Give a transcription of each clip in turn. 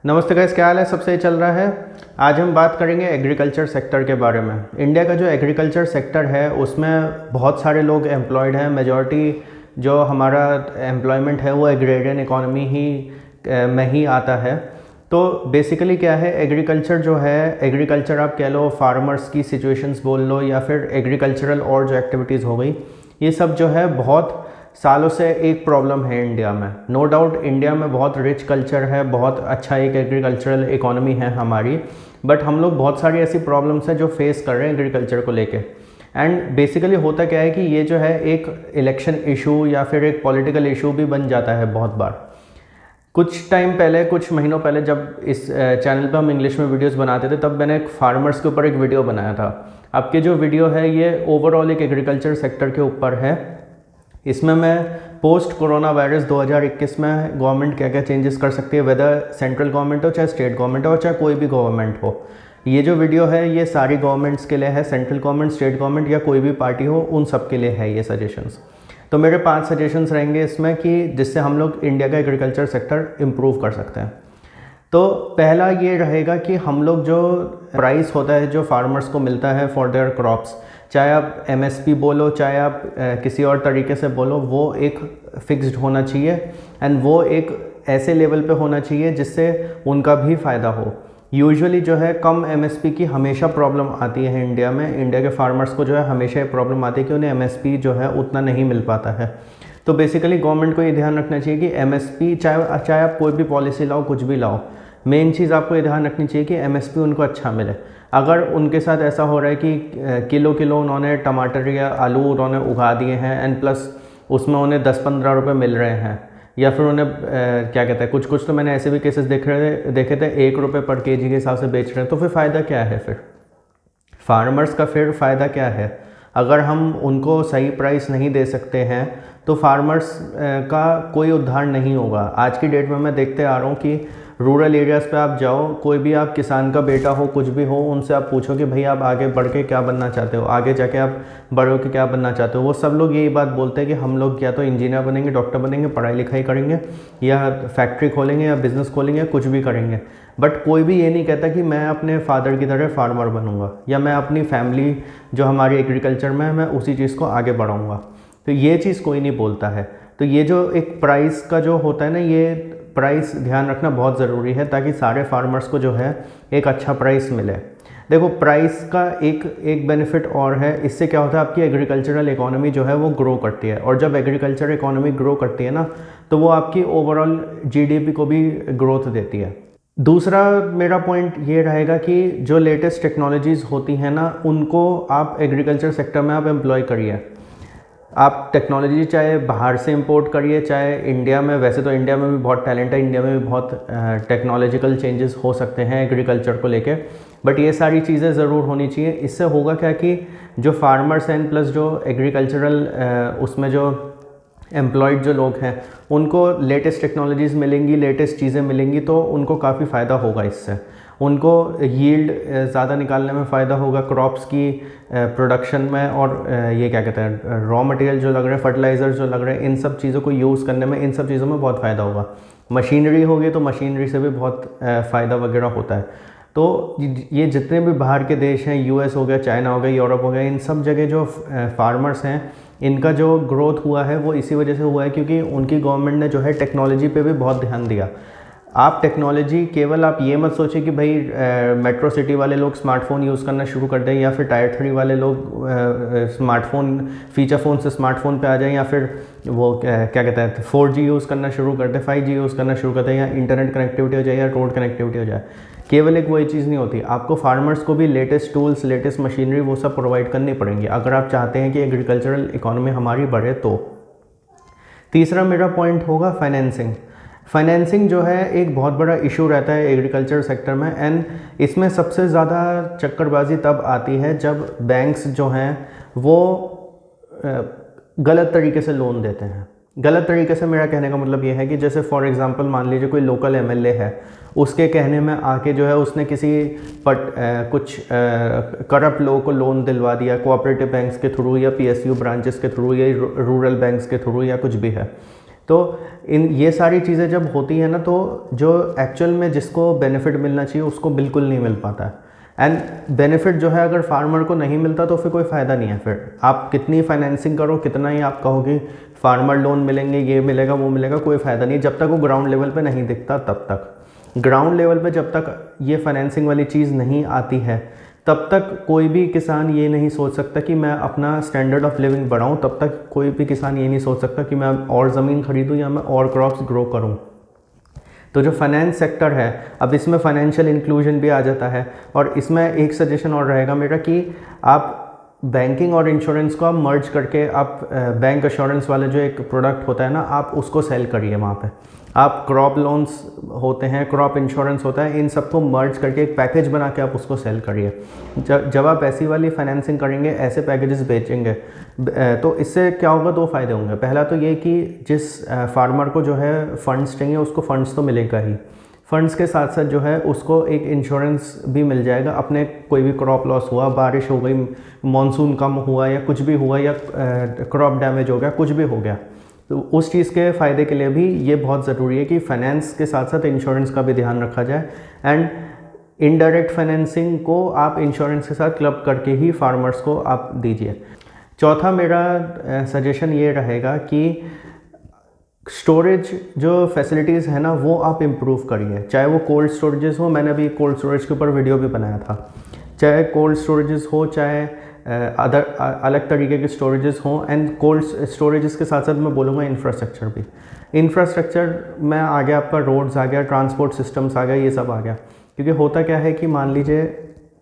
नमस्ते गाइस, क्या हाल है? सब सही चल रहा है। आज हम बात करेंगे एग्रीकल्चर सेक्टर के बारे में। इंडिया का जो एग्रीकल्चर सेक्टर है उसमें बहुत सारे लोग एम्प्लॉयड हैं। मेजॉरिटी जो हमारा एम्प्लॉयमेंट है वो एग्रेरियन इकोनॉमी में ही आता है। तो बेसिकली क्या है, एग्रीकल्चर जो है, एग्रीकल्चर आप कह लो, फार्मर्स की सिचुएशंस बोल लो, या फिर एग्रीकल्चरल और जो एक्टिविटीज़ हो गई, ये सब जो है बहुत सालों से एक प्रॉब्लम है इंडिया में। नो डाउट इंडिया में बहुत रिच कल्चर है, बहुत अच्छा एक एग्रीकल्चरल इकोनॉमी है हमारी, बट हम लोग बहुत सारी ऐसी प्रॉब्लम्स हैं जो फेस कर रहे हैं एग्रीकल्चर को लेके। एंड बेसिकली होता क्या है कि ये जो है एक इलेक्शन इशू या फिर एक पॉलिटिकल इशू भी बन जाता है बहुत बार। कुछ टाइम पहले, कुछ महीनों पहले, जब इस चैनल पे हम इंग्लिश में वीडियोस बनाते थे, तब मैंने एक फार्मर्स के ऊपर एक वीडियो बनाया था। आपके जो वीडियो है ये ओवरऑल एक एग्रीकल्चर सेक्टर के ऊपर है। इसमें मैं पोस्ट कोरोना वायरस 2021 में गवर्नमेंट क्या क्या चेंजेस कर सकती है, वेदर सेंट्रल गवर्नमेंट हो चाहे स्टेट गवर्नमेंट हो चाहे कोई भी गवर्नमेंट हो। ये जो वीडियो है ये सारी गवर्नमेंट्स के लिए है, सेंट्रल गवर्नमेंट, स्टेट गवर्नमेंट या कोई भी पार्टी हो, उन सब के लिए है ये सजेशंस। तो मेरे 5 सजेशंस रहेंगे इसमें कि जिससे हम लोग इंडिया का एग्रीकल्चर सेक्टर इम्प्रूव कर सकते हैं। तो पहला ये रहेगा कि हम लोग जो प्राइस होता है जो फार्मर्स को मिलता है फॉर देयर क्रॉप्स, चाहे आप एमएसपी बोलो चाहे आप किसी और तरीके से बोलो, वो एक फिक्स्ड होना चाहिए एंड वो एक ऐसे लेवल पे होना चाहिए जिससे उनका भी फ़ायदा हो। यूजुअली जो है कम एमएसपी की हमेशा प्रॉब्लम आती है इंडिया में। इंडिया के फार्मर्स को जो है हमेशा ये प्रॉब्लम आती है कि उन्हें एमएसपी जो है उतना नहीं मिल पाता है। तो बेसिकली गवर्नमेंट को ये ध्यान रखना चाहिए कि एमएसपी, चाहे आप कोई भी पॉलिसी लाओ, कुछ भी लाओ, मेन चीज़ आपको ये ध्यान रखनी चाहिए कि एमएसपी उनको अच्छा मिले। अगर उनके साथ ऐसा हो रहा है कि किलो किलो उन्होंने टमाटर या आलू उन्होंने उगा दिए हैं एंड प्लस उसमें उन्हें 10-15 रुपये मिल रहे हैं, या फिर उन्हें क्या कहते हैं, कुछ तो मैंने ऐसे भी केसेस देखे थे 1 रुपये पर केजी के हिसाब से बेच रहे हैं। तो फिर फ़ायदा क्या है? फिर फार्मर्स का फिर फ़ायदा क्या है? अगर हम उनको सही प्राइस नहीं दे सकते हैं तो फार्मर्स का कोई उद्धार नहीं होगा। आज की डेट में मैं देखते आ रहा हूँ कि रूरल एरियाज़ पे आप जाओ, कोई भी आप किसान का बेटा हो, कुछ भी हो, उनसे आप पूछो कि भाई आप आगे बढ़ के क्या बनना चाहते हो, आगे जाके आप बड़े हो के क्या बनना चाहते हो, वो सब लोग यही बात बोलते हैं कि हम लोग या तो इंजीनियर बनेंगे, डॉक्टर बनेंगे, पढ़ाई लिखाई करेंगे, या फैक्ट्री खोलेंगे, या बिज़नेस खोलेंगे, कुछ भी करेंगे। बट कोई भी ये नहीं कहता कि मैं अपने फादर की तरह फार्मर बनूंगा, या मैं अपनी फैमिली जो हमारी एग्रीकल्चर में है मैं उसी चीज़ को आगे बढ़ाऊँगा। तो ये चीज़ कोई नहीं बोलता है। तो ये जो एक प्राइस का जो होता है ना, ये प्राइस ध्यान रखना बहुत ज़रूरी है ताकि सारे फार्मर्स को जो है एक अच्छा प्राइस मिले। देखो, प्राइस का एक बेनिफिट और है, इससे क्या होता है, आपकी एग्रीकल्चरल इकोनॉमी जो है वो ग्रो करती है, और जब एग्रीकल्चर इकोनॉमी ग्रो करती है ना, तो वो आपकी ओवरऑल जीडीपी को भी ग्रोथ देती है। दूसरा मेरा पॉइंट ये रहेगा कि जो लेटेस्ट टेक्नोलॉजीज़ होती हैं ना, उनको आप एग्रीकल्चर सेक्टर में आप एम्प्लॉय करिए। आप टेक्नोलॉजी चाहे बाहर से इंपोर्ट करिए चाहे इंडिया में, वैसे तो इंडिया में भी बहुत टैलेंट है, इंडिया में भी बहुत टेक्नोलॉजिकल चेंजेस हो सकते हैं एग्रीकल्चर को लेके, बट ये सारी चीज़ें ज़रूर होनी चाहिए। इससे होगा क्या कि जो फार्मर्स हैं प्लस जो एग्रीकल्चरल उसमें जो एम्प्लॉयड जो लोग हैं उनको लेटेस्ट टेक्नोलॉजीज़ मिलेंगी, लेटेस्ट चीज़ें मिलेंगी, तो उनको काफ़ी फ़ायदा होगा इससे। उनको यील्ड ज़्यादा निकालने में फ़ायदा होगा, क्रॉप्स की प्रोडक्शन में, और ये क्या कहते हैं, रॉ मटेरियल जो लग रहे हैं, फर्टिलाइज़र जो लग रहे हैं, इन सब चीज़ों को यूज़ करने में, इन सब चीज़ों में बहुत फ़ायदा होगा। मशीनरी होगी तो मशीनरी से भी बहुत फ़ायदा वगैरह होता है। तो ये जितने भी बाहर के देश हैं, यूएस हो गया, चाइना हो गया, यूरोप हो गया, इन सब जगह जो फार्मर्स हैं, इनका जो ग्रोथ हुआ है वो इसी वजह से हुआ है क्योंकि उनकी गवर्नमेंट ने जो है टेक्नोलॉजी पे भी बहुत ध्यान दिया। आप टेक्नोलॉजी, केवल आप ये मत सोचें कि भाई मेट्रो सिटी वाले लोग स्मार्टफ़ोन यूज़ करना शुरू कर दें, या फिर टायर 3 वाले लोग स्मार्टफ़ोन, फीचर फ़ोन से स्मार्टफ़ोन पे आ जाएं, या फिर वो क्या कहते हैं 4G यूज़ करना शुरू कर दें, 5G यूज़ करना शुरू कर दें, या इंटरनेट कनेक्टिविटी हो जाए, या रोड कनेक्टिविटी हो जाए। केवल एक वही चीज़ नहीं होती, आपको फार्मर्स को भी लेटेस्ट टूल्स, लेटेस्ट मशीनरी, वो सब प्रोवाइड करनी पड़ेंगी अगर आप चाहते हैं कि एग्रीकल्चरल इकोनॉमी हमारी बढ़े तो। तीसरा मेरा पॉइंट होगा फाइनेंसिंग। फाइनेंसिंग जो है एक बहुत बड़ा इशू रहता है एग्रीकल्चर सेक्टर में, एंड इसमें सबसे ज़्यादा चक्करबाजी तब आती है जब बैंक्स जो हैं वो गलत तरीके से लोन देते हैं। गलत तरीके से मेरा कहने का मतलब ये है कि जैसे फॉर एग्जांपल मान लीजिए कोई लोकल एमएलए है, उसके कहने में आके जो है उसने किसी कुछ करप्ट लोगों को लोन दिलवा दिया कोऑपरेटिव बैंक्स के थ्रू, या पीएसयू ब्रांचेस के थ्रू, या रूरल बैंक्स के थ्रू, या कुछ भी है। तो इन ये सारी चीज़ें जब होती है ना, तो जो एक्चुअल में जिसको बेनिफिट मिलना चाहिए उसको बिल्कुल नहीं मिल पाता है। एंड बेनिफिट जो है अगर फार्मर को नहीं मिलता तो फिर कोई फ़ायदा नहीं है। फिर आप कितनी फाइनेंसिंग करो, कितना ही आप कहोगे फार्मर लोन मिलेंगे, ये मिलेगा, वो मिलेगा, कोई फ़ायदा नहीं जब तक वो ग्राउंड लेवल पे नहीं दिखता। तब तक ग्राउंड लेवल पे जब तक ये फाइनेंसिंग वाली चीज़ नहीं आती है, तब तक कोई भी किसान ये नहीं सोच सकता कि मैं अपना स्टैंडर्ड ऑफ लिविंग बढ़ाऊँ। तब तक कोई भी किसान ये नहीं सोच सकता कि मैं और ज़मीन खरीदूँ या मैं और क्रॉप्स ग्रो करूँ। तो जो फाइनेंस सेक्टर है, अब इसमें फाइनेंशियल इंक्लूजन भी आ जाता है। और इसमें एक सजेशन और रहेगा मेरा कि आप बैंकिंग और इंश्योरेंस को आप मर्ज करके आप बैंक एश्योरेंस वाले जो एक प्रोडक्ट होता है ना, आप उसको सेल करिए वहाँ पे। आप क्रॉप लोन्स होते हैं, क्रॉप इंश्योरेंस होता है, इन सबको मर्ज करके एक पैकेज बना के आप उसको सेल करिए। जब आप ऐसी वाली फाइनेंसिंग करेंगे, ऐसे पैकेजेस बेचेंगे, तो इससे क्या होगा, दो फ़ायदे होंगे। पहला तो ये कि जिस फार्मर को जो है फंड्स चाहिए उसको फंड्स तो मिलेगा ही, फंड्स के साथ साथ जो है उसको एक इंश्योरेंस भी मिल जाएगा। अपने कोई भी क्रॉप लॉस हुआ, बारिश हो गई, मॉनसून कम हुआ या कुछ भी हुआ, या क्रॉप डैमेज हो गया, कुछ भी हो गया, तो उस चीज़ के फ़ायदे के लिए भी ये बहुत ज़रूरी है कि फाइनेंस के साथ साथ इंश्योरेंस का भी ध्यान रखा जाए। एंड इनडायरेक्ट फाइनेंसिंग को आप इंश्योरेंस के साथ क्लब करके ही फार्मर्स को आप दीजिए। चौथा मेरा सजेशन ये रहेगा कि स्टोरेज जो फैसिलिटीज़ है ना, वो आप इम्प्रूव करिए। चाहे वो कोल्ड स्टोरेजेस हो, मैंने अभी कोल्ड स्टोरेज के ऊपर वीडियो भी बनाया था, चाहे कोल्ड स्टोरेजेस हो, चाहे अलग तरीके के स्टोरेजेस हों। एंड कोल्ड स्टोरेजेस के साथ साथ मैं बोलूँगा इंफ्रास्ट्रक्चर भी। इंफ्रास्ट्रक्चर में आ गया आपका रोड्स आ गया, ट्रांसपोर्ट सिस्टम्स आ गया, ये सब आ गया। क्योंकि होता क्या है कि मान लीजिए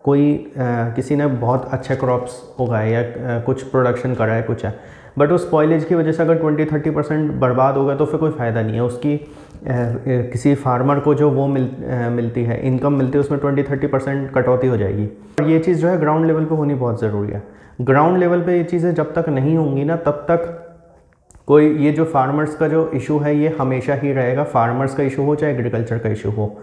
कोई किसी ने बहुत अच्छे क्रॉप्स उगाए या कुछ प्रोडक्शन करा है, कुछ है, बट उस स्पॉइलेज की वजह से अगर 20-30% बर्बाद हो गया तो फिर कोई फ़ायदा नहीं है। उसकी किसी फार्मर को जो वो मिलती है, इनकम मिलती है, उसमें 20-30% कटौती हो जाएगी। और ये चीज़ जो है ग्राउंड लेवल पे होनी बहुत ज़रूरी है। ग्राउंड लेवल पे ये चीज़ें जब तक नहीं होंगी ना, तब तक कोई ये जो फार्मर्स का जो इशू है ये हमेशा ही रहेगा। फार्मर्स का इशू हो चाहे एग्रीकल्चर का इशू हो,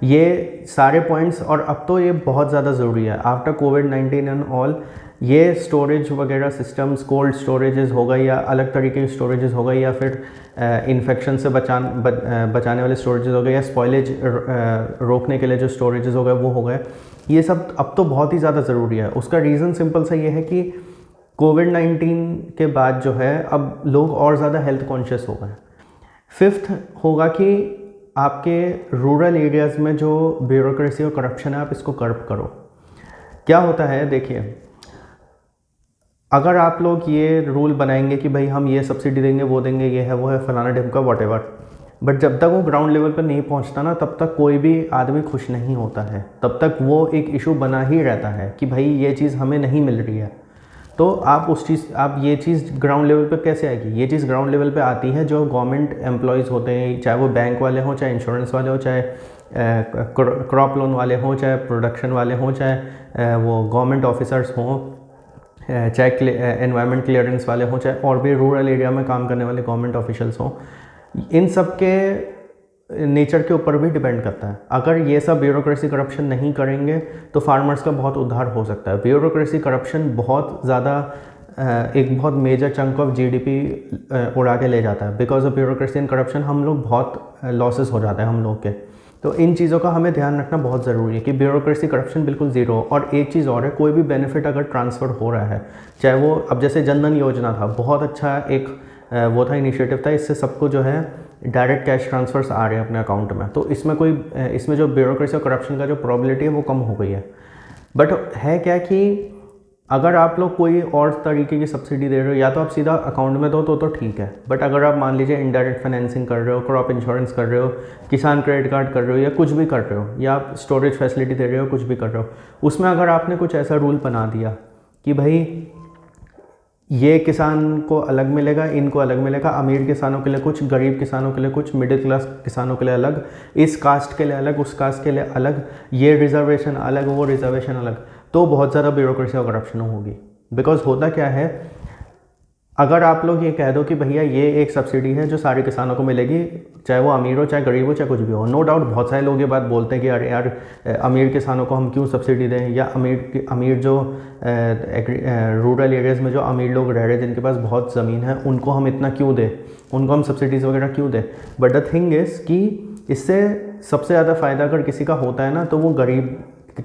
ये सारे पॉइंट्स। और अब तो ये बहुत ज़्यादा ज़रूरी है आफ्टर कोविड-19 एंड ऑल। ये स्टोरेज वगैरह सिस्टम्स, कोल्ड स्टोरेजेस हो गई या अलग तरीके की स्टोरेजेस हो गई, या फिर इन्फेक्शन से बचाने वाले स्टोरेजेस हो गए, या स्पॉइलेज रोकने के लिए जो स्टोरेजेस हो गए वो हो गए, ये सब अब तो बहुत ही ज़्यादा ज़रूरी है। उसका रीज़न सिंपल सा ये है कि कोविड-19 के बाद जो है अब लोग और ज़्यादा हेल्थ कॉन्शियस हो गए। फिफ्थ होगा कि आपके रूरल एरियाज़ में जो ब्यूरोक्रेसी और करप्शन है, आप इसको कर्ब करो। क्या होता है, देखिए, अगर आप लोग ये रूल बनाएंगे कि भाई हम ये सब्सिडी देंगे, वो देंगे, ये है, वो है, फलाना ढिमका, वॉटेवर, बट जब तक वो ग्राउंड लेवल पर नहीं पहुंचता ना, तब तक कोई भी आदमी खुश नहीं होता है। तब तक वो एक इशू बना ही रहता है कि भाई ये चीज़ हमें नहीं मिल रही है। तो आप ये चीज़ ग्राउंड लेवल पे कैसे आएगी? ये चीज़ ग्राउंड लेवल पे आती है जो गवर्नमेंट एम्प्लॉयज़ होते हैं, चाहे वो बैंक वाले हों, चाहे इंश्योरेंस वाले हों, चाहे क्रॉप लोन वाले हों, चाहे प्रोडक्शन वाले हों, चाहे वो गवर्नमेंट ऑफिसर्स हों, चाहे एनवायरनमेंट क्लियरेंस वाले हों, चाहे और भी रूरल एरिया में काम करने वाले गवर्नमेंट ऑफिशियल्स हों। इन सब के नेचर के ऊपर भी डिपेंड करता है। अगर ये सब ब्यूरोक्रेसी करप्शन नहीं करेंगे तो फार्मर्स का बहुत उद्धार हो सकता है। ब्यूरोक्रेसी करप्शन बहुत ज़्यादा एक बहुत मेजर चंक ऑफ जीडीपी उड़ा के ले जाता है। Because of bureaucracy and corruption हम लोग बहुत लॉसेस हो जाते हैं हम लोग के। तो इन चीज़ों का हमें ध्यान रखना बहुत ज़रूरी है कि ब्यूरोक्रेसी करप्शन बिल्कुल ज़ीरो हो। और एक चीज़ और है, कोई भी बेनिफिट अगर ट्रांसफ़र हो रहा है, चाहे वो अब जैसे जनधन योजना था, बहुत अच्छा एक वो था, इनिशिएटिव था, इससे सबको जो है डायरेक्ट कैश ट्रांसफर्स आ रहे हैं अपने अकाउंट में। तो इसमें जो ब्यूरोक्रेसी और करप्शन का जो प्रॉबिलिटी है वो कम हो गई है। बट है क्या कि अगर आप लोग कोई और तरीके की सब्सिडी दे रहे हो, या तो आप सीधा अकाउंट में दो तो ठीक है। बट अगर आप मान लीजिए इनडायरेक्ट फाइनेंसिंग कर रहे हो, क्रॉप इंश्योरेंस कर रहे हो, किसान क्रेडिट कार्ड कर रहे हो, या कुछ भी कर रहे हो, या आप स्टोरेज फैसिलिटी दे रहे हो, कुछ भी कर रहे हो, उसमें अगर आपने कुछ ऐसा रूल बना दिया कि भाई ये किसान को अलग मिलेगा, इनको अलग मिलेगा, अमीर किसानों के लिए कुछ, गरीब किसानों के लिए कुछ, मिडिल क्लास किसानों के लिए अलग, इस कास्ट के लिए अलग, उस कास्ट के लिए अलग, ये रिजर्वेशन अलग, वो रिजर्वेशन अलग, तो बहुत ज़्यादा ब्यूरोक्रेसी और करप्शन होगी। बिकॉज होता क्या है, अगर आप लोग ये कह दो कि भैया ये एक सब्सिडी है जो सारे किसानों को मिलेगी, चाहे वो अमीर हो चाहे गरीब हो चाहे कुछ भी हो, नो डाउट बहुत सारे लोग ये बात बोलते हैं कि अरे यार अमीर किसानों को हम क्यों सब्सिडी दें, या अमीर जो रूरल एरियाज़ में जो अमीर लोग रह रहे हैं जिनके पास बहुत ज़मीन है उनको हम इतना क्यों दें, उनको हम सब्सिडीज़ वगैरह क्यों दें। बट द थिंग इज़ कि इससे सबसे ज़्यादा फ़ायदा अगर किसी का होता है ना तो वो गरीब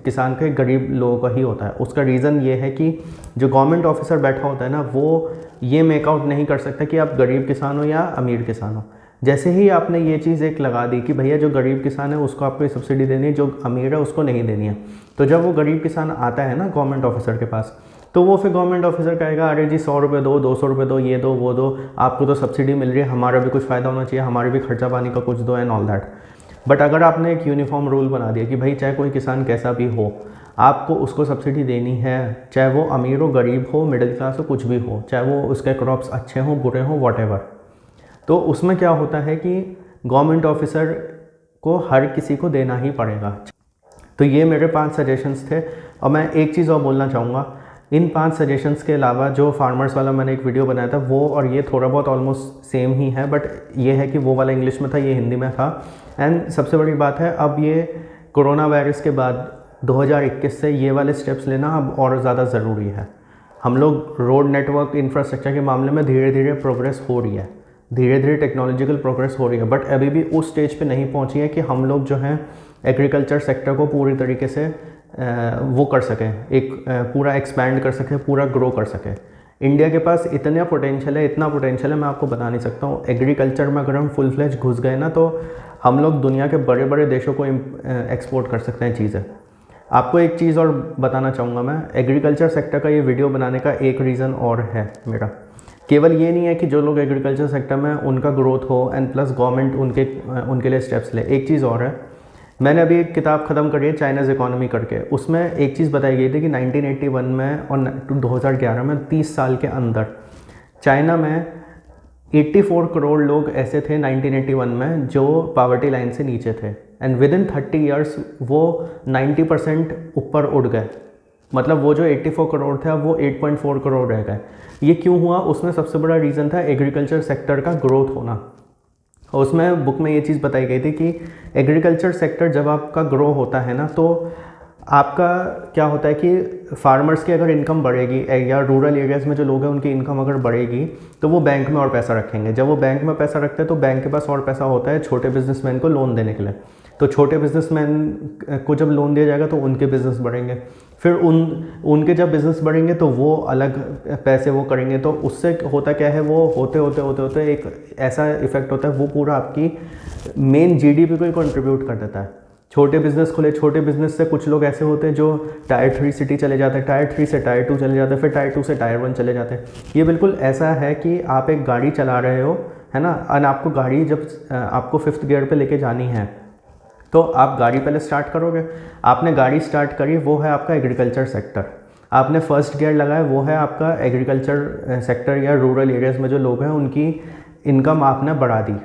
किसान के गरीब लोगों का ही होता है। उसका रीज़न ये है कि जो गवर्नमेंट ऑफिसर बैठा होता है ना वो ये मेकआउट नहीं कर सकता कि आप गरीब किसान हो या अमीर किसान हो। जैसे ही आपने ये चीज़ एक लगा दी कि भैया जो गरीब किसान है उसको आपको सब्सिडी देनी है, जो अमीर है उसको नहीं देनी है, तो जब वो गरीब किसान आता है ना गवर्नमेंट ऑफिसर के पास, तो वो फिर गवर्नमेंट ऑफिसर कहेगा अरे जी 100 रुपये दो, 200 रुपये दो, ये दो वो दो, आपको तो सब्सिडी मिल रही है, हमारा भी कुछ फ़ायदा होना चाहिए, हमारे भी खर्चा पानी का कुछ दो एंड ऑल दैट। बट अगर आपने एक यूनिफॉर्म रूल बना दिया कि भाई चाहे कोई किसान कैसा भी हो आपको उसको सब्सिडी देनी है, चाहे वो अमीर हो गरीब हो मिडिल क्लास हो कुछ भी हो, चाहे वो उसके क्रॉप्स अच्छे हों बुरे हों वॉटेवर, तो उसमें क्या होता है कि गवर्नमेंट ऑफिसर को हर किसी को देना ही पड़ेगा। तो ये मेरे 5 सजेशंस थे। और मैं एक चीज़ और बोलना चाहूँगा, इन 5 सजेशंस के अलावा जो फार्मर्स वाला मैंने एक वीडियो बनाया था वो और ये थोड़ा बहुत ऑलमोस्ट सेम ही है, बट ये है कि वो वाला इंग्लिश में था, ये हिंदी में था। एंड सबसे बड़ी बात है अब ये कोरोना वायरस के बाद 2021 से ये वाले स्टेप्स लेना अब और ज़्यादा ज़रूरी है। हम लोग रोड नेटवर्क इंफ्रास्ट्रक्चर के मामले में धीरे धीरे प्रोग्रेस हो रही है, धीरे धीरे टेक्नोलॉजिकल प्रोग्रेस हो रही है, बट अभी भी उस स्टेज पे नहीं पहुंची है कि हम लोग जो हैं एग्रीकल्चर सेक्टर को पूरी तरीके से वो कर सकें, एक पूरा एक्सपैंड कर सकें, पूरा ग्रो कर सकें। इंडिया के पास इतना पोटेंशियल है, इतना पोटेंशियल है, मैं आपको बता नहीं सकता हूँ। एग्रीकल्चर में अगर हम फुल फ्लेज घुस गए ना तो हम लोग दुनिया के बड़े बड़े देशों को एक्सपोर्ट कर सकते हैं चीज़ें। आपको एक चीज़ और बताना चाहूँगा मैं, एग्रीकल्चर सेक्टर का ये वीडियो बनाने का एक रीज़न और है मेरा। केवल ये नहीं है कि जो लोग एग्रीकल्चर सेक्टर में उनका ग्रोथ हो एंड प्लस गवर्नमेंट उनके लिए स्टेप्स ले। एक चीज़ और है, मैंने अभी एक किताब ख़त्म करी है चाइनाज़ इकोनॉमी करके, उसमें एक चीज़ बताई गई थी कि 1981 में और 2011 में 30 साल के अंदर चाइना में 84 करोड़ लोग ऐसे थे 1981 में जो पावर्टी लाइन से नीचे थे, एंड विद इन 30 ईयर्स वो 90% ऊपर उड़ गए। मतलब वो जो 84 करोड़ थे अब वो 8.4 करोड़ रह गए। ये क्यों हुआ? उसमें सबसे बड़ा रीज़न था एग्रीकल्चर सेक्टर का ग्रोथ होना। और उसमें बुक में ये चीज़ बताई गई थी कि एग्रीकल्चर सेक्टर जब आपका ग्रो होता है ना तो आपका क्या होता है कि फार्मर्स की अगर इनकम बढ़ेगी या रूरल एरियाज़ में जो लोग हैं उनकी इनकम अगर बढ़ेगी तो वो बैंक में और पैसा रखेंगे। जब वो बैंक में पैसा रखते हैं तो बैंक के पास और पैसा होता है छोटे बिजनेसमैन को लोन देने के लिए। तो छोटे बिजनेसमैन को जब लोन दिया जाएगा तो उनके बिज़नेस बढ़ेंगे, फिर उनके जब बिज़नेस बढ़ेंगे तो वो अलग पैसे वो करेंगे। तो उससे होता क्या है, वो होते होते एक ऐसा इफेक्ट होता है वो पूरा आपकी मेन जीडीपी को ही कंट्रीब्यूट कर देता है। छोटे बिज़नेस खुले, छोटे बिज़नेस से कुछ लोग ऐसे होते हैं जो टायर 3 सिटी चले जाते हैं, टायर 3 से टायर 2 चले जाते हैं, फिर टायर 2 से टायर 1 चले जाते हैं। ये बिल्कुल ऐसा है कि आप एक गाड़ी चला रहे हो, है ना, और आपको गाड़ी जब आपको 5th गियर पे लेके जानी है तो आप गाड़ी पहले स्टार्ट करोगे। आपने गाड़ी स्टार्ट करी, वो है आपका एग्रीकल्चर सेक्टर। आपने 1st गियर लगाया, वो है आपका एग्रीकल्चर सेक्टर या रूरल एरियाज़ में जो लोग हैं उनकी इनकम आपने बढ़ा दी।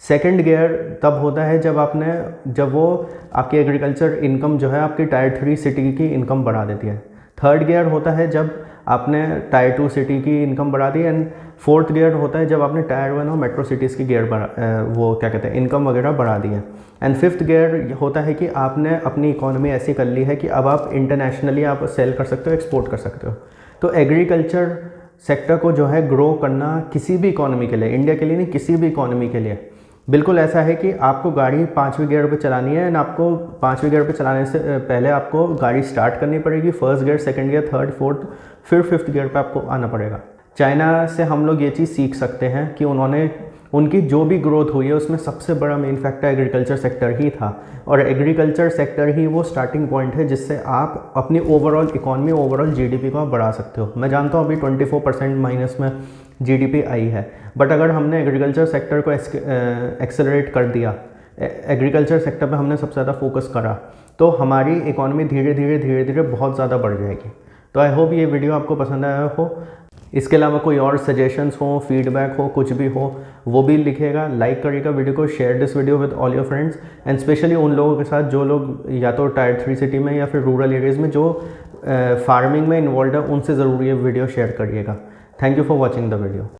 2nd गियर तब होता है जब वो आपकी एग्रीकल्चर इनकम जो है आपकी टायर 3 सिटी की इनकम बढ़ा देती है। 3rd गियर होता है जब आपने टायर 2 सिटी की इनकम बढ़ा दी, एंड 4th गियर होता है जब आपने टायर 1 और मेट्रो सिटीज़ की वो क्या कहते हैं इनकम वगैरह बढ़ा दी है। एंड 5th गियर होता है कि आपने अपनी इकोनॉमी ऐसी कर ली है कि अब आप इंटरनेशनली आप सेल कर सकते हो, एक्सपोर्ट कर सकते हो। तो एग्रीकल्चर सेक्टर को जो है ग्रो करना किसी भी इकोनॉमी के लिए, इंडिया के लिए नहीं, किसी भी इकोनॉमी के लिए बिल्कुल ऐसा है कि आपको गाड़ी 5वें गियर पे चलानी है, एंड आपको 5वें गियर पे चलाने से पहले आपको गाड़ी स्टार्ट करनी पड़ेगी। 1st gear, 2nd gear, 3rd, 4th, फिर 5th गियर पे आपको आना पड़ेगा। चाइना से हम लोग ये चीज़ सीख सकते हैं कि उनकी जो भी ग्रोथ हुई है उसमें सबसे बड़ा मेन फैक्टर एग्रीकल्चर सेक्टर ही था, और एग्रीकल्चर सेक्टर ही वो स्टार्टिंग पॉइंट है जिससे आप अपनी ओवरऑल इकॉनमी, ओवरऑल जीडीपी को आप बढ़ा सकते हो। मैं जानता हूँ अभी 24% माइनस में जीडीपी आई है, बट अगर हमने एग्रीकल्चर सेक्टर को एक्सेलरेट कर दिया, एग्रीकल्चर सेक्टर पे हमने सबसे ज़्यादा फोकस करा, तो हमारी इकॉनमी धीरे धीरे बहुत ज़्यादा बढ़ जाएगी। तो आई होप ये वीडियो आपको पसंद आया हो। इसके अलावा कोई और सजेशंस हो, फीडबैक हो, कुछ भी हो, वो भी लिखिएगा, लाइक करिएगा वीडियो को, share this video with all your friends, and specially उन लोगों के साथ जो लोग या तो टायर 3 सिटी में या फिर रूरल एरियाज़ में जो फार्मिंग में इन्वॉल्व है, उनसे ज़रूर ये वीडियो शेयर करिएगा। Thank you for watching the video.